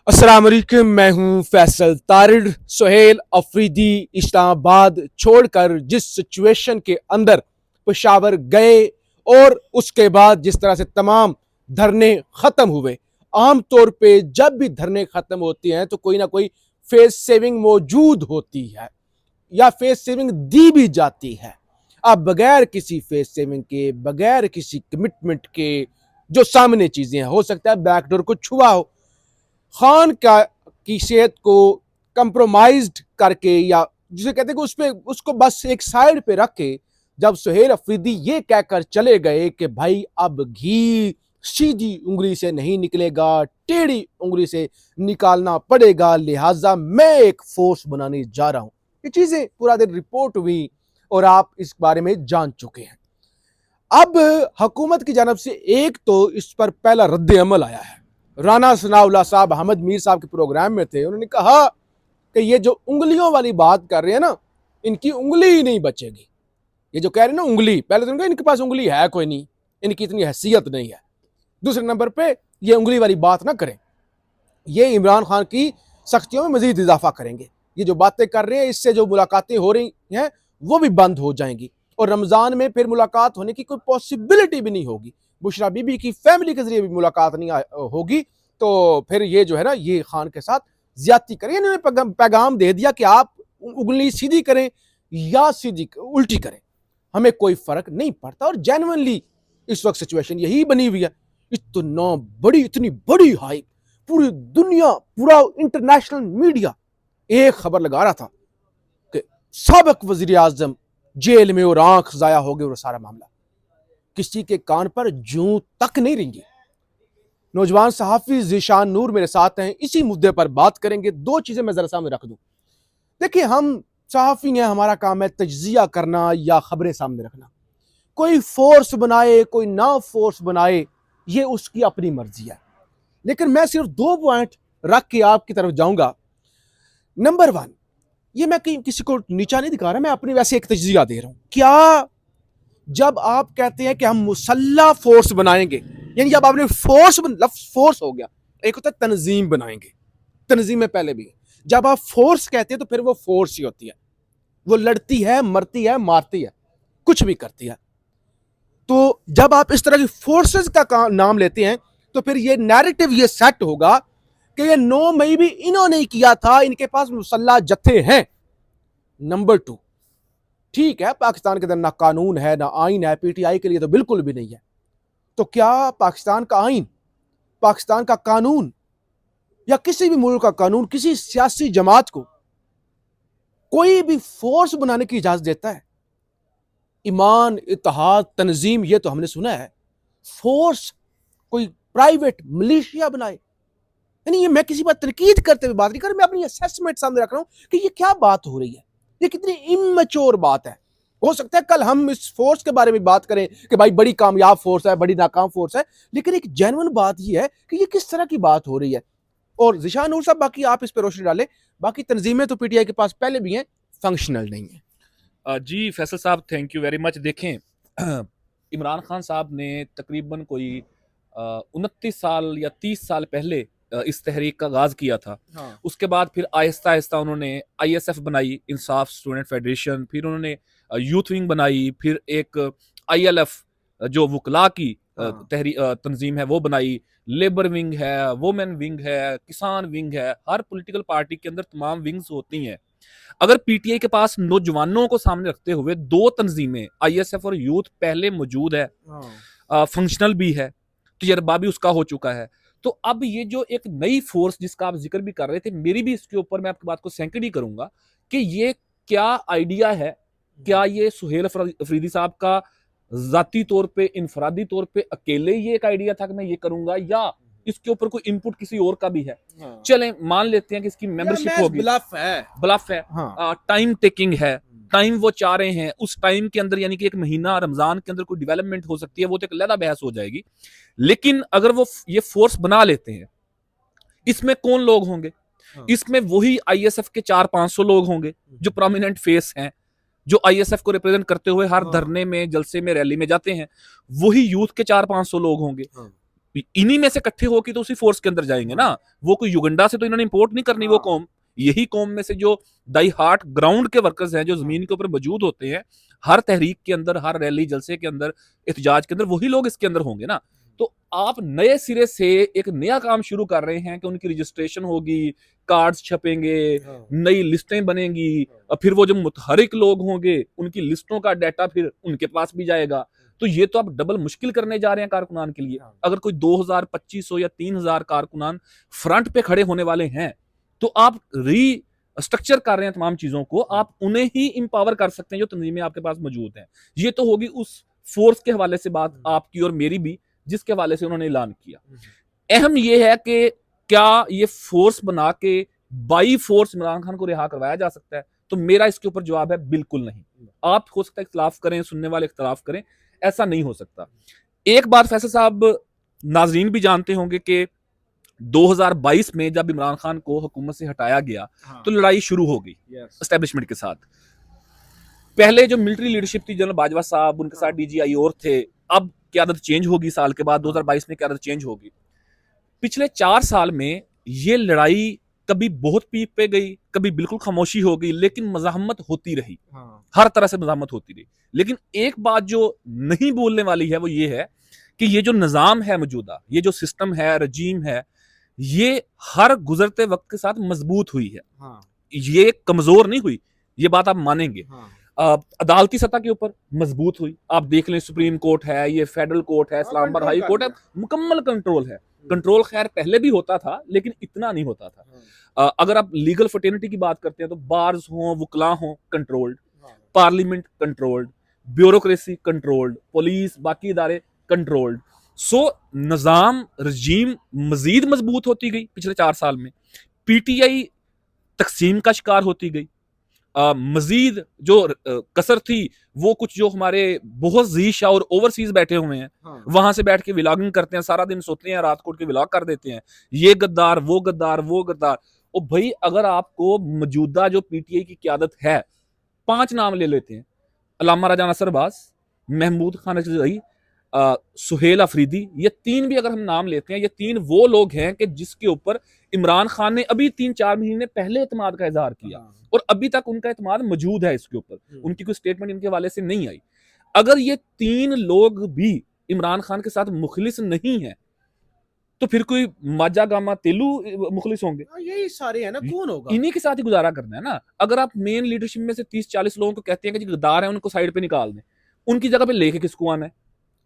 अस्सलाम वालेकुम, मैं हूं फैसल तारिड़। सुहेल अफरीदी इस्लामाबाद छोड़कर जिस सिचुएशन के अंदर पेशावर गए और उसके बाद जिस तरह से तमाम धरने खत्म हुए, आमतौर पे जब भी धरने खत्म होती हैं तो कोई ना कोई फेस सेविंग मौजूद होती है या फेस सेविंग दी भी जाती है। अब बगैर किसी फेस सेविंग के, बगैर किसी कमिटमेंट के जो सामने चीजें हैं, हो सकता है बैकडोर को छुआ हो, खान का की सेहत को कंप्रोमाइज्ड करके या जिसे कहते हैं कि उस पे उसको बस एक साइड पे रख के जब सुहेल अफरीदी ये कहकर चले गए कि भाई अब घी सीधी उंगली से नहीं निकलेगा, टेढ़ी उंगली से निकालना पड़ेगा, लिहाजा मैं एक फोर्स बनाने जा रहा हूं। ये चीजें पूरा दिन रिपोर्ट हुई और आप इस बारे में जान चुके हैं। अब हुकूमत की जानब से एक तो इस पर पहला रद्द अमल आया है। राना सनाउल्लाह साहब अहमद मीर साहब के प्रोग्राम में थे, उन्होंने कहा कि ये जो उंगलियों वाली बात कर रहे हैं ना, इनकी उंगली ही नहीं बचेगी। ये जो कह रहे हैं ना उंगली, पहले तो इनके पास उंगली है कोई नहीं, इनकी इतनी हैसियत नहीं है। दूसरे नंबर पे ये उंगली वाली बात ना करें, ये इमरान खान की सख्तियों में मजीद इजाफा करेंगे। ये जो बातें कर रहे हैं इससे जो मुलाकातें हो रही हैं वो भी बंद हो जाएंगी और रमजान में फिर मुलाकात होने की कोई पॉसिबिलिटी भी नहीं होगी। बुशरा बीबी की फैमिली के जरिए भी मुलाकात नहीं होगी, तो फिर ये जो है ना, ये खान के साथ ज्यादती करें। इन्होंने पैगाम दे दिया कि आप उंगली सीधी करें या सीधी उल्टी करें, हमें कोई फर्क नहीं पड़ता। और जेन्युइनली इस वक्त सिचुएशन यही बनी हुई है। इतनी बड़ी हाइप, पूरी दुनिया, पूरा इंटरनेशनल मीडिया एक खबर लगा रहा था कि साबिक वजीर आजम जेल में और आंख जाया हो गई और सारा मामला किसी के कान पर जूं तक नहीं रेंगी। नौजवान सहाफी ज़ीशान नूर मेरे साथ हैं, इसी मुद्दे पर बात करेंगे। दो चीजें मैं जरा सामने रख दूं। देखिए, हम सहाफी हैं, हमारा काम है तज्जिया करना या खबरें सामने रखना। कोई फोर्स बनाए कोई ना फोर्स बनाए, ये उसकी अपनी मर्जी है, लेकिन मैं सिर्फ दो पॉइंट रख के आपकी तरफ जाऊंगा। नंबर वन, ये मैं कहीं किसी को नीचा नहीं दिखा रहा, मैं अपनी वैसे एक तज्जिया दे रहा हूं। क्या जब आप कहते हैं कि हम मुसल्ला फोर्स बनाएंगे, यानी जब आपने फोर्स हो गया, एक होता है तंजीम बनाएंगे, तंजीम में पहले भी जब आप फोर्स कहते हैं तो फिर वो फोर्स ही होती है, वो लड़ती है, मरती है, मारती है, कुछ भी करती है। तो जब आप इस तरह की फोर्सेस का नाम लेते हैं तो फिर ये नैरेटिव ये सेट होगा कि ये 9 मई भी इन्होंने ही किया था, इनके पास मुसल्ला जत्थे हैं। नंबर टू, ठीक है, पाकिस्तान के अंदर ना कानून है ना आइन है, पीटीआई के लिए तो बिल्कुल भी नहीं है। तो क्या पाकिस्तान का आइन, पाकिस्तान का कानून या किसी भी मुल्क का कानून किसी सियासी जमात को कोई भी फोर्स बनाने की इजाजत देता है? ईमान, इत्तेहाद, तंजीम, ये तो हमने सुना है। फोर्स कोई प्राइवेट मिलिशिया बनाए, यानी ये मैं किसी बात तनकीद करते हुए बात नहीं कर रहा, मैं अपनी असेसमेंट सामने रख रहा हूं कि ये क्या बात हो रही है, ये कितनी इमेच्योर बात है। हो सकता है कल हम इस फोर्स के बारे में बात करें कि भाई बड़ी कामयाब फोर्स है, बड़ी नाकाम फोर्स है, लेकिन एक जेन्युइन बात यह है कि ये किस तरह की बात हो रही है। और ज़ीशान नूर साहब, बाकी आप इस पर रोशनी डालें। बाकी तंजीमें तो पीटीआई के पास पहले भी हैं, फंक्शनल नहीं है। जी फैसल साहब, थैंक यू वेरी मच। देखें, इमरान खान साहब ने तकरीबन कोई 29 साल या 30 साल पहले इस तहरीक का आगाज किया था। हाँ। उसके बाद फिर आहिस्ता आहिस्ता उन्होंने आईएसएफ बनाई, इंसाफ स्टूडेंट फेडरेशन, फिर उन्होंने यूथ विंग बनाई, फिर एक आईएलएफ जो वकला की हाँ। तंजीम है वो बनाई, लेबर विंग है, वुमेन विंग है, किसान विंग है। हर पॉलिटिकल पार्टी के अंदर तमाम विंग्स होती हैं। अगर पीटीआई के पास नौजवानों को सामने रखते हुए दो तंजीमें, आईएसएफ और यूथ, पहले मौजूद है, फंक्शनल भी है, तजर्बा भी उसका हो चुका है, तो अब ये जो एक नई फोर्स जिसका आप जिक्र भी कर रहे थे, मेरी भी इसके ऊपर मैं आपकी बात को सैंकड़ी करूंगा कि ये क्या आइडिया है। क्या ये सुहेल अफरीदी साहब का जाती तौर पे, इनफरादी तौर पे अकेले ये एक आइडिया था कि मैं ये करूंगा, या इसके ऊपर कोई इनपुट किसी और का भी है? हाँ। चलें, मान लेते हैं कि इसकी मेंबरशिप होगी। ब्लफ है, हाँ। टाइम टेकिंग है, टाइम वो चाह रहे हैं, उस टाइम के अंदर यानी कि एक महीना रमजान के अंदर कोई डेवलपमेंट हो सकती है, वो तो एक अलग बहस हो जाएगी। लेकिन अगर वो ये फोर्स बना लेते हैं, इसमें कौन लोग होंगे? हाँ। इसमें वही आईएसएफ के 400-500 लोग होंगे जो प्रोमिनेंट फेस हैं, जो आईएसएफ को रिप्रेजेंट करते हुए हर धरने में, जलसे में, रैली में जाते हैं। वही यूथ के 400-500 लोग होंगे। इन्हीं में से इकट्ठे होकर तो उसी फोर्स के अंदर जाएंगे ना। वो कोई युगंडा से तो इन्होंने इंपोर्ट नहीं करनी वो कौम। यही कौम में से जो दाई हार्ट ग्राउंड के वर्कर्स हैं, जो जमीन के ऊपर मौजूद होते हैं, हर तहरीक के अंदर, हर रैली जलसे के अंदर, एहतजाज के अंदर, वही लोग इसके अंदर होंगे ना। तो आप नए सिरे से एक नया काम शुरू कर रहे हैं कि उनकी रजिस्ट्रेशन होगी, कार्ड्स छपेंगे, नई लिस्टें बनेंगी, और फिर वो जो मुतहरिक लोग होंगे उनकी लिस्टों का डाटा फिर उनके पास भी जाएगा। तो ये तो आप डबल मुश्किल करने जा रहे हैं कारकुनान के लिए। अगर कोई 2000, 2500 या 3000 कारकुनान फ्रंट पे खड़े होने वाले हैं, तो आप री स्ट्रक्चर कर रहे हैं तमाम चीजों को, आप उन्हें ही इंपावर कर सकते हैं जो तंजीमें आपके पास मौजूद हैं। ये तो होगी उस फोर्स के हवाले से बात आपकी और मेरी भी, जिसके हवाले से उन्होंने ऐलान किया। अहम यह है कि क्या ये फोर्स बना के बाई फोर्स इमरान खान को रिहा करवाया जा सकता है? तो मेरा इसके ऊपर जवाब है बिल्कुल नहीं। आप हो सकता है इख्तलाफ करें, सुनने वाले इख्तलाफ करें, ऐसा नहीं हो सकता। एक बात फैसल साहब नाजरीन भी जानते होंगे कि 2022 में जब इमरान खान को हुकूमत से हटाया गया, तो लड़ाई शुरू हो गई एस्टेब्लिशमेंट के साथ। पहले जो मिलिट्री लीडरशिप थी, जनरल बाजवा साहब, उनके साथ डीजीआई और थे। अब क्यादत चेंज होगी साल के बाद, 2022 में क्यादत चेंज होगी। पिछले 4 साल में ये लड़ाई कभी बहुत पीक पे गई, कभी बिल्कुल खामोशी हो गई, लेकिन मज़ाहमत होती रही। हर तरह से मज़ाहमत होती रही। लेकिन एक बात जो नहीं बोलने वाली है वो ये है कि ये जो निज़ाम है मौजूदा, ये जो सिस्टम है, रजीम है, ये हर गुजरते वक्त के साथ मजबूत हुई है। ये कमजोर नहीं हुई, ये बात आप मानेंगे। अदालती सतह के ऊपर मजबूत हुई। आप देख लें, सुप्रीम कोर्ट है, ये फेडरल कोर्ट है, इस्लामाबाद हाई कोर्ट है, मुकम्मल कंट्रोल है। कंट्रोल खैर पहले भी होता था, लेकिन इतना नहीं होता था। अगर आप लीगल फर्टेनिटी की बात करते हैं तो बार्स हों, वकला हों, controlled, parliament controlled, bureaucracy controlled, police, बाकी इदारे कंट्रोल्ड। सो निजाम, रजीम मजीद मजबूत होती गई पिछले 4 साल में। पीटीआई तकसीम का शिकार होती गई। मजीद जो कसर थी वो कुछ जो हमारे बहुत जीशा और ओवरसीज बैठे हुए हैं, वहां से बैठ के व्लॉगिंग करते हैं, सारा दिन सोते हैं, रात को उठ के व्लॉग कर देते हैं, ये गद्दार, वो गद्दार, वो गद्दार। ओ भाई, अगर आपको मौजूदा जो पीटीआई की क्यादत है, 5 नाम ले लेते हैं, अल्लामा राजा नसर बास, महमूद खान अजहरी, सुहेल अफरीदी, ये 3 भी अगर हम नाम लेते हैं, ये 3 वो लोग हैं कि जिसके ऊपर इमरान खान ने अभी 3-4 महीने पहले एतमाद का इजहार किया, और अभी तक उनका एतमाद मौजूद है इसके ऊपर। उनकी कोई स्टेटमेंट इनके हवाले से नहीं आई। अगर ये 3 लोग भी इमरान खान के साथ मुखलिस नहीं है, तो फिर कोई माजा गामा तेलू मुखलिस होंगे? यही सारे हैं ना, कौन होगा? इन्हीं के साथ ही गुजारा करना है ना। अगर आप मेन लीडरशिप में से 30-40 लोगों को कहते हैं कि गद्दार हैं, उनको साइड पे निकाल दें, उनकी जगह पे लेके किसको आना है?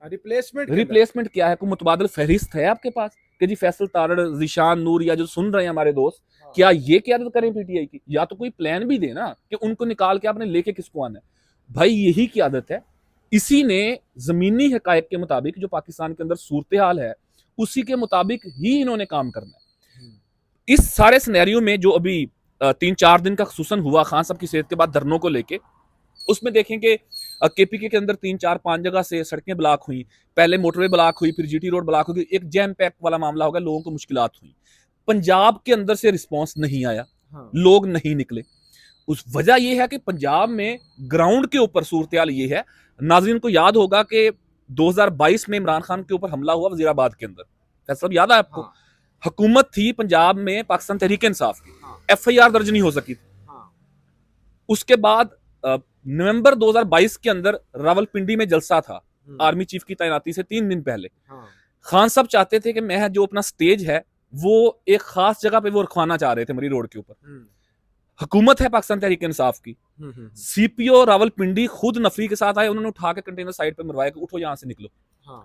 रिप्लेसमेंट क्या है? कोई मुतबादल फहरिस्त है आपके पास कि जी फैसल तारड़, जिशान नूर, या जो सुन रहे हैं हमारे दोस्त, क्या ये क्यादत करें पीटीआई की? या तो कोई प्लान भी दे ना कि उनको निकाल के आपने लेके किसको आना है। भाई यही क्यादत है। इसी ने जमीनी हकायक के मुताबिक जो पाकिस्तान के अंदर सूरत हाल है, उसी के मुताबिक ही इन्होंने काम करना है। इस सारे सिनेरियो में जो अभी 3-4 दिन का खुसूसन हुआ खान साहब की सेहत के बाद धरनों को लेके, उसमें देखें कि केपीके के अंदर 3-4-5 जगह से सड़कें ब्लॉक हुई। पहले मोटरवे ब्लॉक हुई, फिर जीटी रोड ब्लॉक हुई, एक जैम पैक वाला मामला हो गया, लोगों को मुश्किलात हुई। पंजाब के अंदर से रिस्पांस नहीं आया, लोग नहीं निकले। उस वजह यह है कि पंजाब में ग्राउंड के ऊपर सूरत हाल ये है। नाज़रीन को याद होगा कि 2022 में इमरान खान के ऊपर हमला हुआ वजीराबाद के अंदर, फैसल याद है आपको? हुकूमत थी पंजाब में पाकिस्तान तहरीक इंसाफ की, FIR दर्ज नहीं हो सकी थी। उसके बाद नवंबर 2022 के अंदर रावलपिंडी में जलसा था, आर्मी चीफ की तैनाती से 3 दिन पहले। खान साहब चाहते थे कि मैं जो अपना स्टेज है वो एक खास जगह पे वो रखवाना चाह रहे थे, मरी रोड के ऊपर। हुकूमत है पाकिस्तान तहरीक इंसाफ की, सीपीओ रावलपिंडी खुद नफरी के साथ आए, उन्होंने उठा के कंटेनर साइड पे मरवाया कि उठो यहां से निकलो।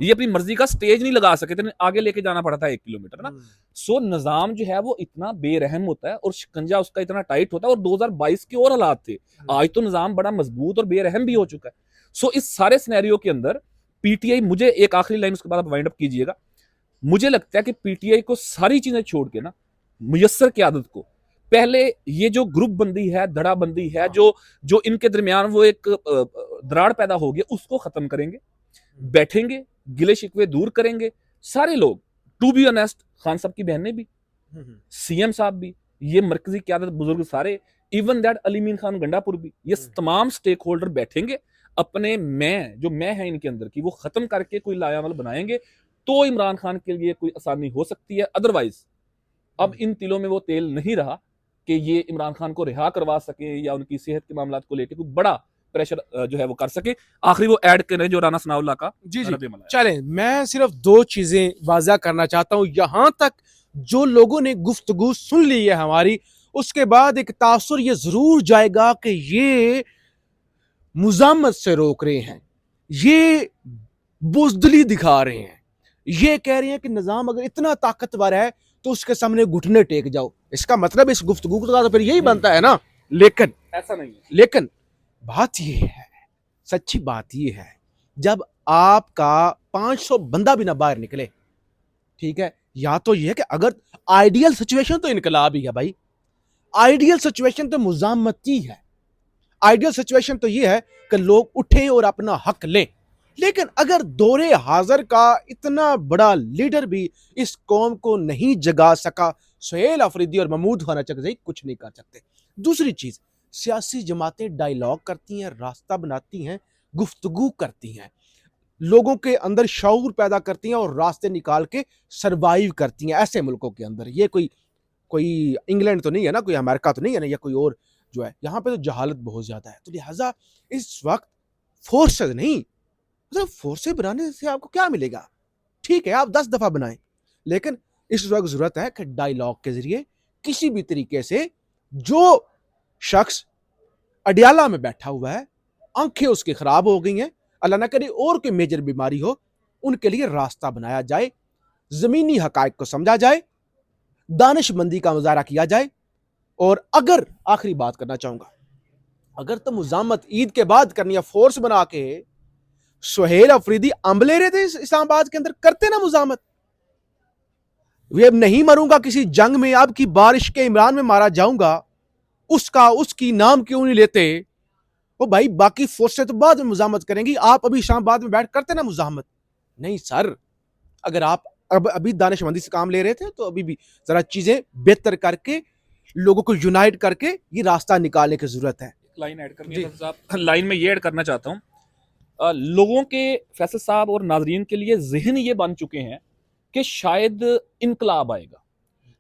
ये अपनी मर्जी का स्टेज नहीं लगा सके थे, आगे लेके जाना पड़ा था 1 किलोमीटर ना। सो निजाम जो है वो इतना बेरहम होता है और शिकंजा उसका इतना टाइट होता है, और 2022 के और हालात थे। आज तो निजाम बड़ा मजबूत और बेरहम भी हो चुका है। सो इस सारे सिनेरियो के अंदर पीटीआई, मुझे एक आखिरी लाइन उसके बाद आप वाइंड अप कीजिएगा, मुझे लगता है कि पीटीआई को सारी चीजें छोड़ के ना, मुयस्सर क़यादत को, पहले ये जो ग्रुप बंदी है, धड़ा बंदी है, जो इनके दरमियान वो एक दरार पैदा हो गया, उसको खत्म करेंगे, बैठेंगे, गिले शिकवे दूर करेंगे सारे लोग। टू बी ऑनेस्ट, खान साहब की बहनें भी, सीएम साहब भी, ये मरकजी क़यादत बुजुर्ग सारे, इवन दैट अलीमीन खान गंडापुर भी, ये तमाम स्टेक होल्डर बैठेंगे, अपने मैं जो मैं है इनके अंदर की वो खत्म करके कोई लायामल बनाएंगे। तो इमरान खान के लिए कोई आसानी हो सकती है। अदरवाइज अब इन तिलों में वो तेल नहीं रहा कि ये इमरान खान को रिहा करवा सके या उनकी सेहत के मामला को लेकर कोई बड़ा प्रेशर जो है वो कर सके। आखिरी वो ऐड करें जो राना सनाउल्लाह का जी जी रद्द-ए-अमल है। चलें, मैं सिर्फ दो चीजें वाज़ा करना चाहता हूं। यहां तक जो लोगों ने गुफ्तगू सुन ली है हमारी, उसके बाद एक तासुर ये जरूर जाएगा कि ये मुजामत से रोक रहे हैं, ये बुजदली दिखा रहे हैं, ये कह रहे हैं कि निजाम अगर इतना ताकतवर है तो उसके सामने घुटने टेक जाओ। इसका मतलब इस गुफ्तगू का तो फिर यही बनता है ना। लेकिन ऐसा नहीं है। लेकिन बात ये है, सच्ची बात ये है, जब आपका 500 बंदा भी ना बाहर निकले, ठीक है, या तो ये है कि अगर आइडियल सिचुएशन तो इनकलाब ही है भाई, आइडियल सिचुएशन तो मुजामती है, आइडियल सिचुएशन तो ये है कि लोग उठें और अपना हक लें। लेकिन अगर दौरे हाजिर का इतना बड़ा लीडर भी इस कौम को नहीं जगा सका, सुहेल अफरीदी और महमूद खान चकज़ई कुछ नहीं कर सकते। दूसरी चीज, सियासी जमातें डायलॉग करती हैं, रास्ता बनाती हैं, गुफ्तगू करती हैं, लोगों के अंदर शऊर पैदा करती हैं और रास्ते निकाल के सरवाइव करती हैं ऐसे मुल्कों के अंदर। ये कोई कोई इंग्लैंड तो नहीं है ना, कोई अमेरिका तो नहीं है ना, या कोई और जो है, यहाँ पे तो जहालत बहुत ज्यादा है। तो लिहाजा इस वक्त फोर्सेस नहीं, मतलब फोर्सेस बनाने से आपको क्या मिलेगा? ठीक है, आप 10 दफा बनाएं, लेकिन इस वक्त जरूरत है कि डायलॉग के जरिए किसी भी तरीके से जो शख्स अडियाला में बैठा हुआ है, आंखें उसकी खराब हो गई हैं, अल्लाह ना करे और कोई मेजर बीमारी हो, उनके लिए रास्ता बनाया जाए, जमीनी हकायक को समझा जाए, दानिशमंदी का मुजाहरा किया जाए। और अगर आखिरी बात करना चाहूंगा, अगर तो मुजामत ईद के बाद करनी है, फोर्स बना के सुहेल अफरीदी अंब ले रहे थे इस्लामाबाद के अंदर, करते ना मुजामत। वे अब नहीं मरूंगा किसी जंग में, अब की बारिश के इमरान में मारा जाऊंगा, उसका उसकी नाम क्यों नहीं लेते? वो भाई बाकी फोर्स से तो बाद में मुजामत करेंगी, आप अभी इस्लामाबाद में बैठ करते ना मुजामत। नहीं सर, अगर आप अब अभी दानिशमंदी से काम ले रहे थे तो अभी भी जरा चीजें बेहतर करके, लोगों को यूनाइट करके ये रास्ता निकालने की जरूरत है। लाइन ऐड करनी है साहब, लाइन में ये ऐड करना चाहता हूँ। लोगों के, फैसल साहब और नाजरीन के लिए जहन ये बन चुके हैं कि शायद इनकलाब आएगा।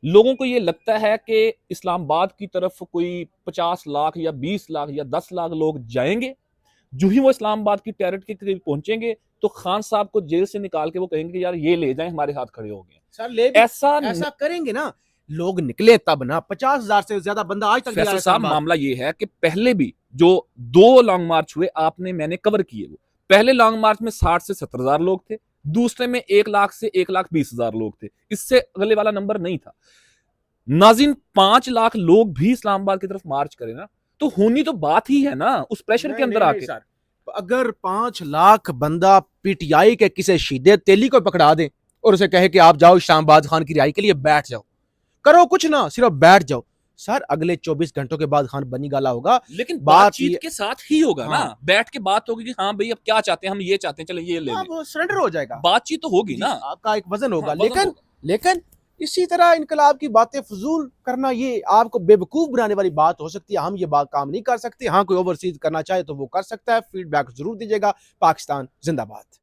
लोगों को ये लगता है कि इस्लामाबाद की तरफ कोई 50 लाख या 20 लाख या 10 लाख लोग जाएंगे। जो ही वो इस्लामाबाद की टेरिटरी के करीब पहुंचेंगे तो खान साहब को जेल से निकाल के वो कहेंगे कि यार ये ले जाएं, हमारे हाथ खड़े हो गए। सर ले ऐसा करेंगे ना, लोग निकले तब ना। 50,000 से ज्यादा बंदा आज तक फैसल साहब, मामला ये है कि पहले भी जो 2 लॉन्ग मार्च हुए आपने मैंने कवर किए, वो पहले लॉन्ग मार्च में 60 से 70,000 लोग थे, दूसरे में 1 लाख से 1,20,000 लोग थे, इससे अगले वाला नंबर नहीं था। नाज़रीन, 5 लाख लोग भी इस्लामाबाद की तरफ मार्च करें ना, तो होनी तो बात ही है ना उस प्रेशर के अंदर आके। अगर 5 लाख बंदा पीटीआई के किसी शीदे तेली को पकड़ा दे और उसे कहे कि आप जाओ इस्लामाबाद खान की रिहाई के लिए बैठ जाओ, करो कुछ ना, सिर्फ बैठ जाओ, सर अगले 24 घंटों के बाद खान बनी गाला होगा। लेकिन बातचीत के साथ ही होगा ना, बैठ के बात होगी कि हाँ भाई अब क्या चाहते हैं, हम ये चाहते हैं, चलो ये ले लें, वो सरेंडर हो जाएगा, बातचीत तो होगी ना, आपका एक वजन होगा। लेकिन इसी तरह इनकलाब की बातें फजूल करना, ये आपको बेवकूफ बनाने वाली बात हो सकती है। हम ये बात काम नहीं कर सकते। हाँ, कोई ओवरसीज करना चाहे तो वो कर सकता है। फीडबैक जरूर दीजिएगा। पाकिस्तान जिंदाबाद।